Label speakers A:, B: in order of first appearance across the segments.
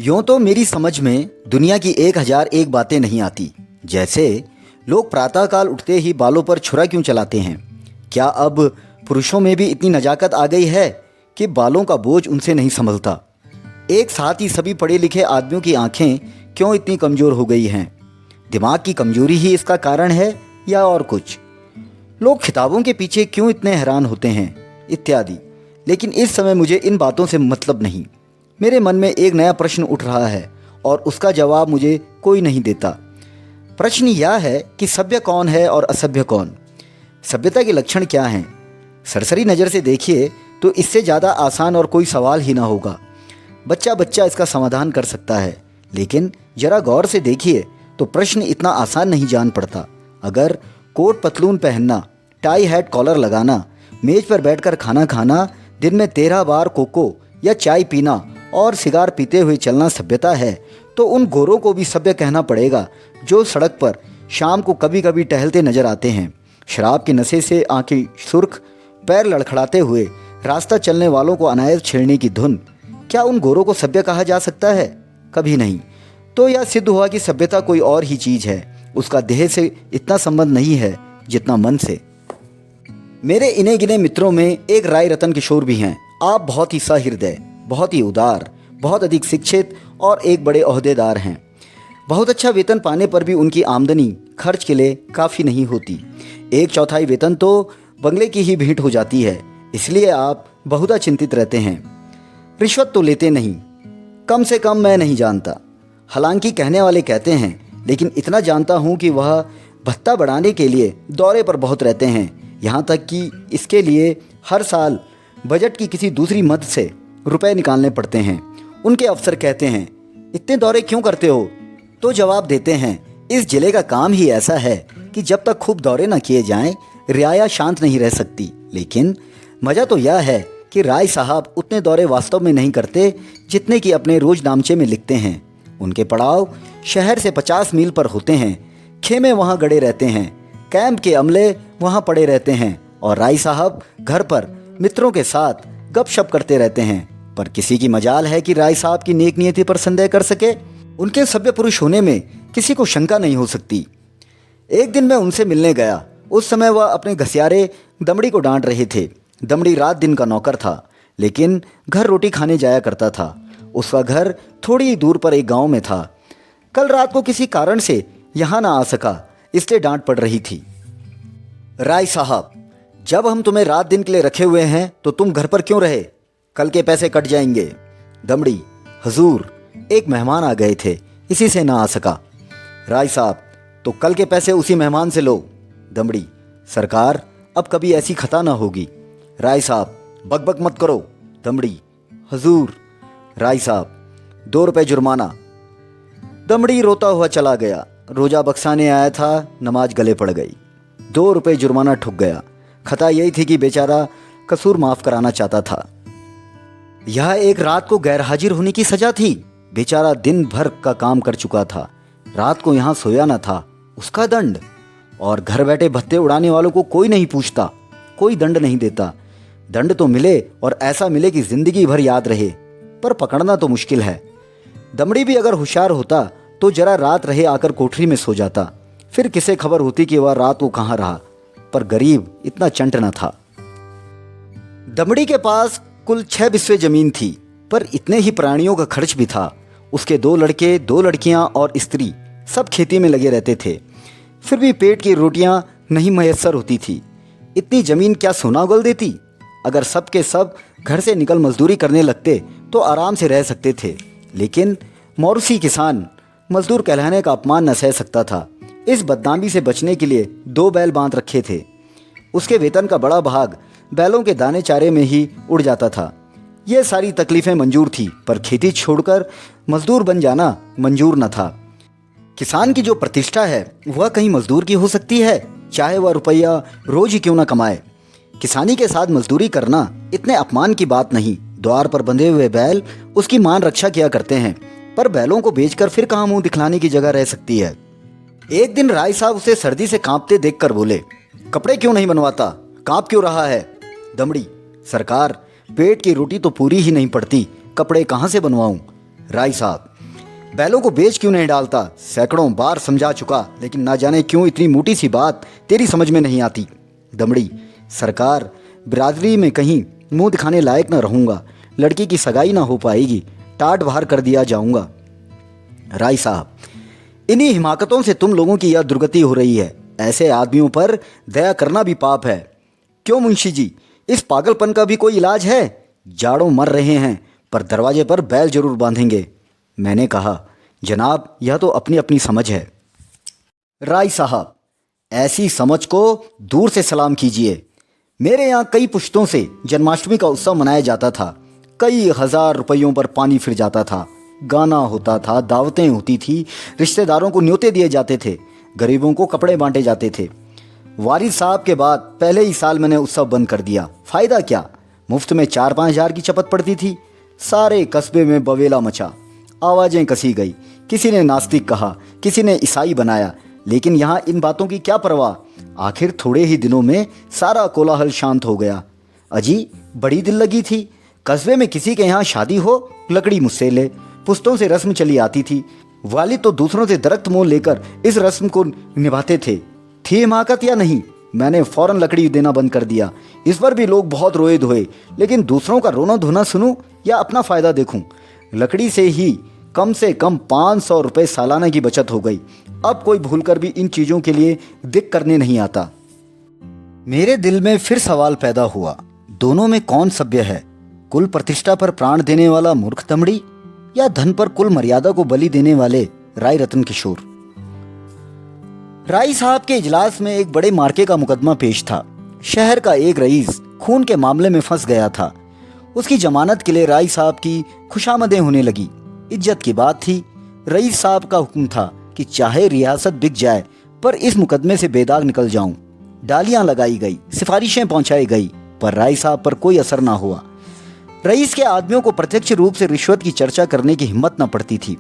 A: यूं तो मेरी समझ में दुनिया की 1001 बातें नहीं आती। जैसे लोग प्रातःकाल उठते ही बालों पर छुरा क्यों चलाते हैं? क्या अब पुरुषों में भी इतनी नजाकत आ गई है कि बालों का बोझ उनसे नहीं संभलता? एक साथ ही सभी पढ़े लिखे आदमियों की आंखें क्यों इतनी कमज़ोर हो गई हैं? दिमाग की कमजोरी ही इसका कारण है या और कुछ? लोग खिताबों के पीछे क्यों इतने हैरान होते हैं, इत्यादि। लेकिन इस समय मुझे इन बातों से मतलब नहीं। मेरे मन में एक नया प्रश्न उठ रहा है और उसका जवाब मुझे कोई नहीं देता। प्रश्न यह है कि सभ्य कौन है और असभ्य कौन? सभ्यता के लक्षण क्या हैं? सरसरी नज़र से देखिए तो इससे ज़्यादा आसान और कोई सवाल ही ना होगा। बच्चा बच्चा इसका समाधान कर सकता है। लेकिन जरा गौर से देखिए तो प्रश्न इतना आसान नहीं जान पड़ता। अगर कोट पतलून पहनना, टाई हैट कॉलर लगाना, मेज पर बैठकर खाना खाना, दिन में 13 बार कोको या चाय पीना और सिगार पीते हुए चलना सभ्यता है, तो उन गोरों को भी सभ्य कहना पड़ेगा जो सड़क पर शाम को कभी कभी टहलते नजर आते हैं। शराब के नशे से आंखें सुर्ख, पैर लड़खड़ाते हुए रास्ता चलने वालों को अनायत छेड़ने की धुन। क्या उन गोरों को सभ्य कहा जा सकता है? कभी नहीं। तो यह सिद्ध हुआ कि सभ्यता कोई और ही चीज़ है। उसका देह से इतना संबंध नहीं है जितना मन से। मेरे इन्हें गिने मित्रों में एक राय रतन किशोर भी हैं। आप बहुत ही सहृदय, बहुत ही उदार, बहुत अधिक शिक्षित और एक बड़े ओहदेदार हैं। बहुत अच्छा वेतन पाने पर भी उनकी आमदनी खर्च के लिए काफ़ी नहीं होती। 1/4 वेतन तो बंगले की ही भेंट हो जाती है। इसलिए आप बहुधा चिंतित रहते हैं। रिश्वत तो लेते नहीं, कम से कम मैं नहीं जानता। हालांकि कहने वाले कहते हैं, लेकिन इतना जानता हूँ कि वह भत्ता बढ़ाने के लिए दौरे पर बहुत रहते हैं। यहाँ तक कि इसके लिए हर साल बजट की किसी दूसरी मद से रुपए निकालने पड़ते हैं। उनके अफसर कहते हैं, इतने दौरे क्यों करते हो? तो जवाब देते हैं, इस जिले का काम ही ऐसा है कि जब तक खूब दौरे न किए जाएं, रियाया शांत नहीं रह सकती। लेकिन मज़ा तो यह है कि राय साहब उतने दौरे वास्तव में नहीं करते जितने कि अपने रोजनामचे में लिखते हैं। उनके पड़ाव शहर से 50 मील पर होते हैं। खेमे वहाँ गड़े रहते हैं, कैंप के अमले वहाँ पड़े रहते हैं और राय साहब घर पर मित्रों के साथ गपशप करते रहते हैं। पर किसी की मजाल है कि राय साहब की नेक नियति पर संदेह कर सके? उनके सभ्य पुरुष होने में किसी को शंका नहीं हो सकती। एक दिन मैं उनसे मिलने गया। उस समय वह अपने घसियारे दमड़ी को डांट रहे थे। दमड़ी रात दिन का नौकर था, लेकिन घर रोटी खाने जाया करता था। उसका घर थोड़ी ही दूर पर एक गांव में था। कल रात को किसी कारण से यहाँ ना आ सका, इसलिए डांट पड़ रही थी। राय साहब, जब हम तुम्हें रात दिन के लिए रखे हुए हैं तो तुम घर पर क्यों रहे? कल के पैसे कट जाएंगे। दमड़ी, हुजूर, एक मेहमान आ गए थे, इसी से ना आ सका। राय साहब, तो कल के पैसे उसी मेहमान से लो। दमड़ी, सरकार, अब कभी ऐसी खता ना होगी। राय साहब, बकबक मत करो। दमड़ी, हुजूर। राय साहब, 2 रुपए जुर्माना। दमड़ी रोता हुआ चला गया। रोजा बक्साने आया था, नमाज गले पड़ गई। 2 रुपए जुर्माना ठुक गया। खता यही थी कि बेचारा कसूर माफ कराना चाहता था। यह एक रात को गैर हाजिर होने की सजा थी। बेचारा दिन भर का काम कर चुका था, रात को यहाँ सोया न था, उसका दंड। और घर बैठे भत्ते उड़ाने वालों को कोई नहीं पूछता, कोई दंड नहीं देता। दंड तो मिले और ऐसा मिले कि जिंदगी भर याद रहे, पर पकड़ना तो मुश्किल है। दमड़ी भी अगर होशियार होता तो जरा रात रहे आकर कोठरी में सो जाता, फिर किसे खबर होती कि वह रात को कहाँ रहा। पर गरीब इतना चंट न था। दमड़ी के पास कुल 6 बिस्वे जमीन थी, पर इतने ही प्राणियों का खर्च भी था। उसके 2 लड़के, 2 लड़कियां और स्त्री सब खेती में लगे रहते थे। फिर भी पेट की रोटियां नहीं मयस्सर होती थी। इतनी जमीन क्या सोना उगल देती? अगर सब के सब घर से निकल मजदूरी करने लगते तो आराम से रह सकते थे। लेकिन मौरूसी किसान मजदूर कहलाने का अपमान न सह सकता था। इस बदनामी से बचने के लिए 2 बैल बांध रखे थे। उसके वेतन का बड़ा भाग बैलों के दाने चारे में ही उड़ जाता था। ये सारी तकलीफें मंजूर थी, पर खेती छोड़कर मजदूर बन जाना मंजूर न था। किसान की जो प्रतिष्ठा है वह कहीं मजदूर की हो सकती है, चाहे वह रुपया रोज ही क्यों न कमाए। किसानी के साथ मजदूरी करना इतने अपमान की बात नहीं। द्वार पर बंधे हुए बैल उसकी मान रक्षा किया करते हैं, पर बैलों को बेचकर फिर कहाँ मुंह दिखलाने की जगह रह सकती है। एक दिन राय साहब उसे सर्दी से कांपते देखकर बोले, कपड़े क्यों नहीं बनवाता? कांप क्यों रहा है? दमड़ी, सरकार, पेट की रोटी तो पूरी ही नहीं पड़ती, कपड़े कहाँ से बनवाऊं? राय साहब, बैलों को बेच क्यों नहीं डालता? सैकड़ों बार समझा चुका, लेकिन ना जाने क्यों इतनी मोटी सी बात तेरी समझ में नहीं आती। दमड़ी, सरकार, बिरादरी में कहीं मुंह दिखाने लायक न रहूंगा। लड़की की सगाई ना हो पाएगी, टाट बाहर कर दिया जाऊंगा। राय साहब, इन्हीं हिमाकतों से तुम लोगों की यह दुर्गति हो रही है। ऐसे आदमियों पर दया करना भी पाप है। क्यों मुंशी जी, इस पागलपन का भी कोई इलाज है? जाड़ों मर रहे हैं, पर दरवाजे पर बैल जरूर बांधेंगे। मैंने कहा, जनाब, यह तो अपनी अपनी समझ है। राय साहब, ऐसी समझ को दूर से सलाम कीजिए। मेरे यहाँ कई पुश्तों से जन्माष्टमी का उत्सव मनाया जाता था। कई हजार रुपयों पर पानी फिर जाता था। गाना होता था, दावतें होती थी, रिश्तेदारों को न्योते दिए जाते थे, गरीबों को कपड़े बांटे जाते थे। वारिद साहब के बाद पहले ही साल मैंने उत्सव बंद कर दिया। फायदा क्या? मुफ्त में 4-5 हजार की चपत पड़ती थी। सारे कस्बे में बवेला मचा, आवाजें कसी गई। किसी ने नास्तिक कहा, किसी ने ईसाई बनाया, लेकिन यहाँ इन बातों की क्या परवाह। आखिर थोड़े ही दिनों में सारा कोलाहल शांत हो गया। अजी, बड़ी दिल लगी थी। कस्बे में किसी के यहाँ शादी हो, लकड़ी मुझसे ले। पुश्तों से रस्म चली आती थी। वालिद तो दूसरों से दरख्त मोल लेकर इस रस्म को निभाते थे। थी हिमाकत या नहीं? मैंने फौरन लकड़ी देना बंद कर दिया। इस पर भी लोग बहुत रोए धोए, लेकिन दूसरों का रोना धोना सुनूं या अपना फायदा देखूं। लकड़ी से ही कम से कम 500 रुपये सालाना की बचत हो गई। अब कोई भूलकर भी इन चीज़ों के लिए दिक करने नहीं आता। मेरे दिल में फिर सवाल पैदा हुआ, दोनों में कौन सभ्य है? कुल प्रतिष्ठा पर प्राण देने वाला मूर्ख दमड़ी, या धन पर कुल मर्यादा को बलि देने वाले राय रतन किशोर? राय साहब के इजलास में एक बड़े मार्के का मुकदमा पेश था। शहर का एक रईस खून के मामले में फंस गया था। उसकी जमानत के लिए राय साहब की खुशामदें होने लगी। इज्जत की बात थी। रईस साहब का हुक्म था कि चाहे रियासत बिक जाए, पर इस मुकदमे से बेदाग निकल जाऊं। डालियां लगाई गई, सिफारिशें पहुंचाई गई, पर राय साहब पर कोई असर ना हुआ। रईस के आदमियों को प्रत्यक्ष रूप से रिश्वत की चर्चा करने की हिम्मत न पड़ती थी।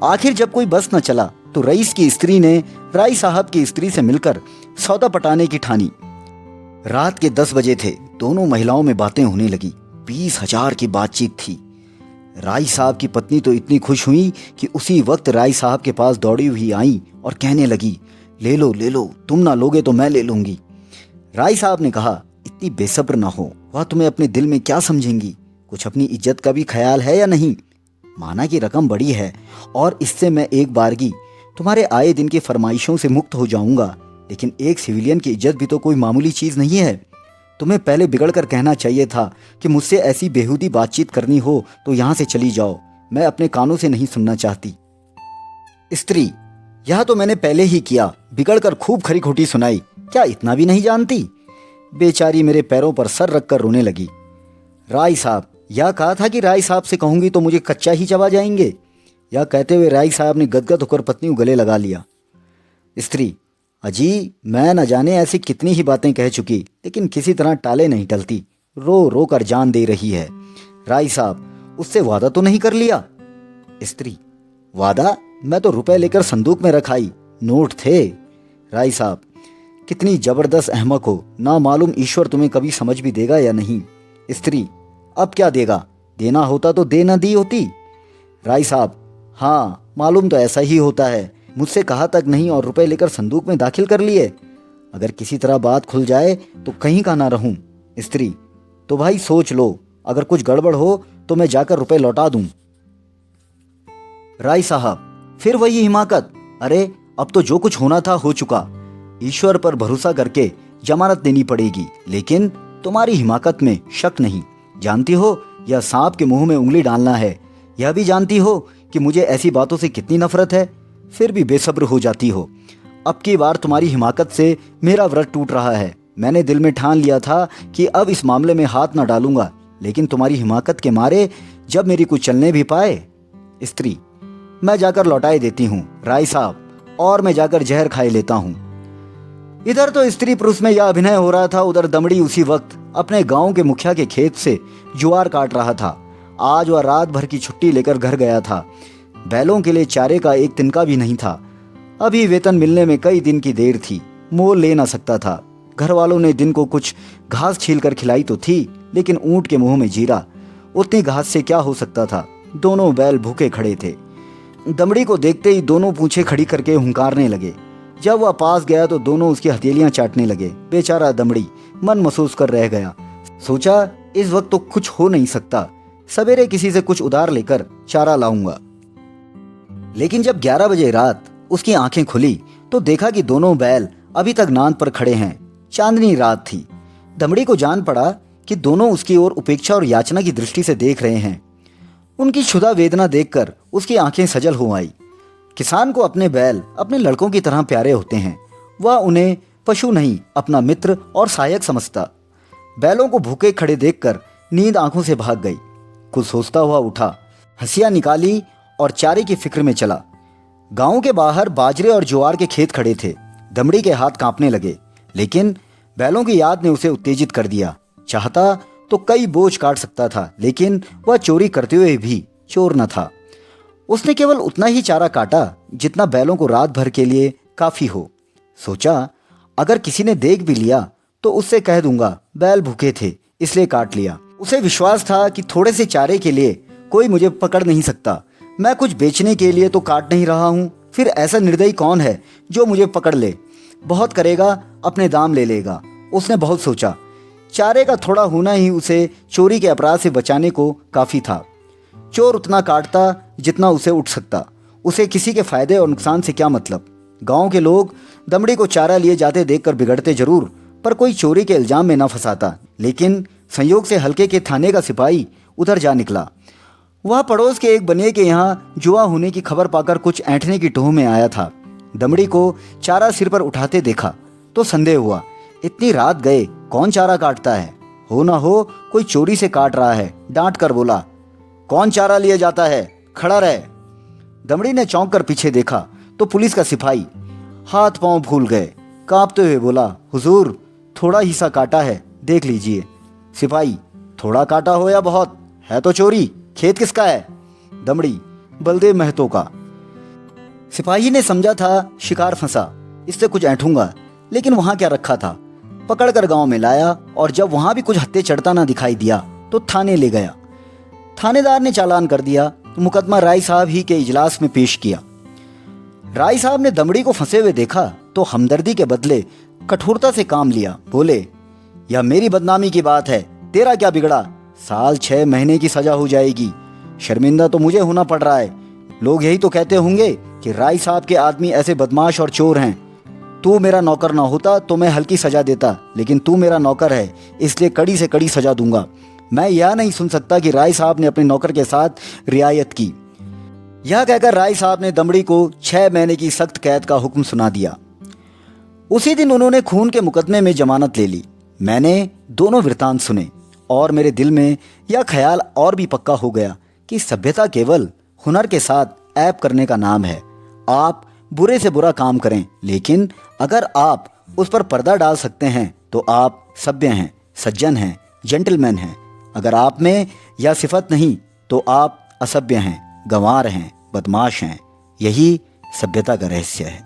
A: आखिर जब कोई बस न चला, तो रईस की स्त्री ने राय साहब की स्त्री से मिलकर सौदा पटाने की ठानी। रात के 10 बजे थे। दोनों महिलाओं में बातें होने लगी। 20,000 की बातचीत थी। राय साहब की पत्नी तो इतनी खुश हुई कि उसी वक्त राय साहब के पास दौड़ी हुई आई और कहने लगी, ले लो ले लो, तुम ना लोगे तो मैं ले लूंगी। राय साहब ने कहा, इतनी बेसब्र ना हो, वह तुम्हें अपने दिल में क्या समझेंगी? कुछ अपनी इज्जत का भी ख्याल है या नहीं? माना कि रकम बड़ी है और इससे मैं एक बारगी तुम्हारे आए दिन की फरमाइशों से मुक्त हो जाऊंगा, लेकिन एक सिविलियन की इज्जत भी तो कोई मामूली चीज नहीं है। तुम्हें पहले बिगड़ कर कहना चाहिए था कि मुझसे ऐसी बेहूदी बातचीत करनी हो तो यहाँ से चली जाओ। मैं अपने कानों से नहीं सुनना चाहती। स्त्री, यह तो मैंने पहले ही किया। बिगड़ कर खूब खरी खोटी सुनाई, क्या इतना भी नहीं जानती? बेचारी मेरे पैरों पर सर रखकर रोने लगी। राय साहब, यह कहा था कि राय साहब से कहूंगी तो मुझे कच्चा ही चबा जाएंगे। यह कहते हुए राय साहब ने गदगद होकर पत्नी को गले लगा लिया। स्त्री, अजी, मैं न जाने ऐसी कितनी ही बातें कह चुकी, लेकिन किसी तरह टाले नहीं टलती। रो रो कर जान दे रही है। राय साहब, उससे वादा तो नहीं कर लिया? स्त्री, वादा? मैं तो रुपए लेकर संदूक में रखाई, नोट थे। राय साहब, कितनी जबरदस्त अहमक हो, ना मालूम ईश्वर तुम्हें कभी समझ भी देगा या नहीं। स्त्री, अब क्या देगा? देना होता तो दे न दी होती। राय साहब, हाँ, मालूम तो ऐसा ही होता है। मुझसे कहा तक नहीं और रुपए लेकर संदूक में दाखिल कर लिए। अगर किसी तरह बात खुल जाए तो कहीं का ना रहूं। स्त्री, तो भाई सोच लो, अगर कुछ गड़बड़ हो तो मैं जाकर रुपए लौटा दूं। राय साहब, फिर वही हिमाकत। अरे, अब तो जो कुछ होना था हो चुका। ईश्वर पर भरोसा करके जमानत देनी पड़ेगी, लेकिन तुम्हारी हिमाकत में शक नहीं। जानती हो, यह सांप के मुंह में उंगली डालना है। यह भी जानती हो कि मुझे ऐसी बातों से कितनी नफरत है, फिर भी बेसब्र हो जाती हो। अब की बार तुम्हारी हिमाकत से मेरा व्रत टूट रहा है। मैंने दिल में ठान लिया था कि अब इस मामले में हाथ न डालूंगा, लेकिन तुम्हारी हिमाकत के मारे जब मेरी कुछ चलने भी पाए। स्त्री, मैं जाकर लौटाए देती हूँ राय साहब, और मैं जाकर जहर खाए लेता हूँ। इधर तो स्त्री पुरुष में यह अभिनय हो रहा था, उधर दमड़ी उसी वक्त अपने गांव के मुखिया के खेत से ज्वार काट रहा था। आज वह रात भर की छुट्टी लेकर घर गया था। बैलों के लिए चारे का एक तिनका भी नहीं था। अभी वेतन मिलने में कई दिन की देर थी, मोल ले ना सकता था। घर वालों ने दिन को कुछ घास छील कर खिलाई तो थी, लेकिन ऊंट के मुंह में जीरा, उतनी घास से क्या हो सकता था? दोनों बैल भूखे खड़े थे। दमड़ी को देखते ही दोनों पूंछें खड़ी करके हुंकारने लगे। जब वह पास गया तो दोनों उसकी हथेलियां चाटने लगे। बेचारा दमड़ी मन महसूस कर रह गया। सोचा इस वक्त तो कुछ हो नहीं सकता, सवेरे किसी से कुछ उधार लेकर चारा लाऊंगा। लेकिन जब 11 बजे रात उसकी आंखें खुली तो देखा कि दोनों बैल अभी तक नांद पर खड़े हैं। चांदनी रात थी। दमड़ी को जान पड़ा कि दोनों उसकी ओर उपेक्षा और याचना की दृष्टि से देख रहे हैं। उनकी क्षुधा वेदना देखकर उसकी आंखें सजल हो आई। किसान को अपने बैल अपने लड़कों की तरह प्यारे होते हैं। वह उन्हें पशु नहीं, अपना मित्र और सहायक समझता। बैलों को भूखे खड़े देखकर नींद आंखों से भाग गई। कुछ सोचता हुआ उठा, हंसिया निकाली और चारे की फिक्र में चला। गांव के बाहर बाजरे और ज्वार के खेत खड़े थे। दमड़ी के हाथ कांपने लगे, लेकिन बैलों की याद ने उसे उत्तेजित कर दिया। चाहता तो कई बोझ काट सकता था, लेकिन वह चोरी करते हुए भी चोर न था। उसने केवल उतना ही चारा काटा जितना बैलों को रात भर के लिए काफी हो। सोचा अगर किसी ने देख भी लिया तो उससे कह दूंगा बैल भूखे थे इसलिए काट लिया। उसे विश्वास था कि थोड़े से चारे के लिए कोई मुझे पकड़ नहीं सकता। मैं कुछ बेचने के लिए तो काट नहीं रहा हूँ, फिर ऐसा निर्दयी कौन है जो मुझे पकड़ ले। बहुत करेगा अपने दाम ले लेगा। उसने बहुत सोचा। चारे का थोड़ा होना ही उसे चोरी के अपराध से बचाने को काफ़ी था। चोर उतना काटता जितना उसे उठ सकता। उसे किसी के फायदे और नुकसान से क्या मतलब। गांव के लोग दमड़ी को चारा लिए जाते देखकर बिगड़ते जरूर, पर कोई चोरी के इल्जाम में न फंसाता। लेकिन संयोग से हल्के के थाने का सिपाही उधर जा निकला। वह पड़ोस के एक बनिए के यहाँ जुआ होने की खबर पाकर कुछ ऐंठने की टोह में आया था। दमड़ी को चारा सिर पर उठाते देखा तो संदेह हुआ। इतनी रात गए कौन चारा काटता है? हो ना हो कोई चोरी से काट रहा है। डांट कर बोला, कौन चारा लिए जाता है? खड़ा रहे। दमड़ी ने चौंक कर पीछे देखा तो पुलिस का सिपाही। हाथ पांव भूल गए। कांपते हुए बोला, हुजूर थोड़ा ही सा काटा है, देख लीजिए। सिपाही, थोड़ा काटा हो या बहुत? है तो चोरी। खेत किसका है? दमड़ी, बलदेव महतो का। सिपाही ने समझा था शिकार फंसा, इससे कुछ ऐंठूंगा, लेकिन वहां क्या रखा था। पकड़कर गांव में लाया और जब वहां भी कुछ हत्थे चढ़ता ना दिखाई दिया तो थाने ले गया। थानेदार ने चालान कर दिया। मुकदमा राय साहब ही के इजलास में पेश किया। राय साहब ने दमड़ी को फंसे हुए देखा तो हमदर्दी के बदले कठोरता से काम लिया। बोले, यह मेरी बदनामी की बात है, तेरा क्या बिगड़ा? साल 6 महीने की सजा हो जाएगी। शर्मिंदा तो मुझे होना पड़ रहा है। लोग यही तो कहते होंगे कि राय साहब के आदमी ऐसे बदमाश और चोर हैं। तू मेरा नौकर ना होता तो मैं हल्की सजा देता, लेकिन तू मेरा नौकर है, इसलिए कड़ी से कड़ी सजा दूंगा। मैं यह नहीं सुन सकता कि राय साहब ने अपने नौकर के साथ रियायत की। यह कहकर राय साहब ने दमड़ी को 6 महीने की सख्त कैद का हुक्म सुना दिया। उसी दिन उन्होंने खून के मुकदमे में जमानत ले ली। मैंने दोनों वृतांत सुने और मेरे दिल में यह ख्याल और भी पक्का हो गया कि सभ्यता केवल हुनर के साथ ऐब करने का नाम है। आप बुरे से बुरा काम करें, लेकिन अगर आप उस पर पर्दा डाल सकते हैं तो आप सभ्य हैं, सज्जन हैं, जेंटलमैन हैं। अगर आप में यह सिफत नहीं तो आप असभ्य हैं, गंवार हैं, बदमाश हैं। यही सभ्यता का रहस्य है।